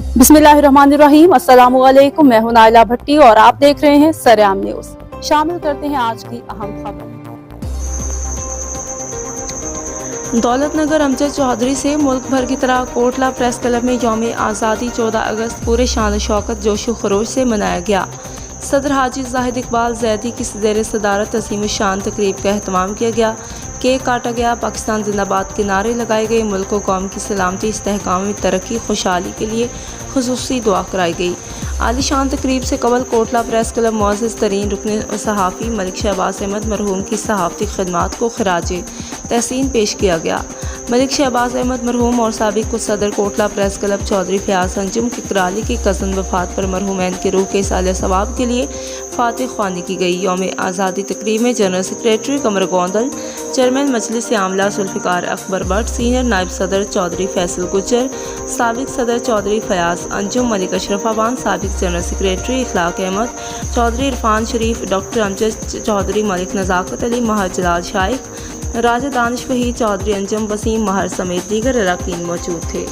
बिस्मिल्लाहिर्रहमानिर्रहीम। अस्सलामुअलैकुम। मैं हूं नाइला भट्टी और आप देख रहे हैं सरेआम न्यूज़। शामिल करते हैं आज की अहम खबर। दौलतनगर अमजद चौधरी से मुल्क भर की तरह कोटला प्रेस क्लब में यौम आज़ादी 14 अगस्त पूरे शान शौकत जोशो खरोश से मनाया गया। सदर हाजी जाहिद इकबाल जैदी की ज़ेर सदारत अज़ीम शान तकरीब का एहतमाम किया गया। केक काटा गया, पाकिस्तान जिंदाबाद के नारे लगाए गए, मुल्क व कौम की सलामती, इस्तेहकाम, तरक्की, खुशहाली के लिए खुसूसी दुआ कराई गई। आली शान तकरीब से कबल कोटला प्रेस क्लब मुअज़्ज़ज़ तरीन रुकन सहाफ़ी मलिक शहबाज अहमद मरहूम की सहाफ़ती खिदमात को खराज तहसीन पेश किया गया। मलिक शहबाज अहमद मरहूम और साबिक सदर कोटला प्रेस क्लब चौधरी फयाज अंजुम की कराली की कज़न वफात पर मरहूमैन की रूह के साले सवाब के लिए फातिह ख्वानी की गई। यौम आज़ादी तकरीब में जनरल सेक्रेटरी कमर गोंदल, चेयरमैन मजलिस आमला जुल्फ़िकार अकबर भट्ट, सीनियर नायब सदर चौधरी फैसल गुज्जर, साबिक सदर चौधरी फयाज अंजुम, मलिक अशरफ अवान, साबिक जनरल सेक्रेटरी इखलाक अहमद चौधरी, इरफान शरीफ, डॉक्टर अमजद चौधरी, मलिक नज़ाकत अली, महर जलाल शाइख, राजा दानिश वहीद चौधरी, अंजुम वसीम महर समेत दीगर अरकान मौजूद थे।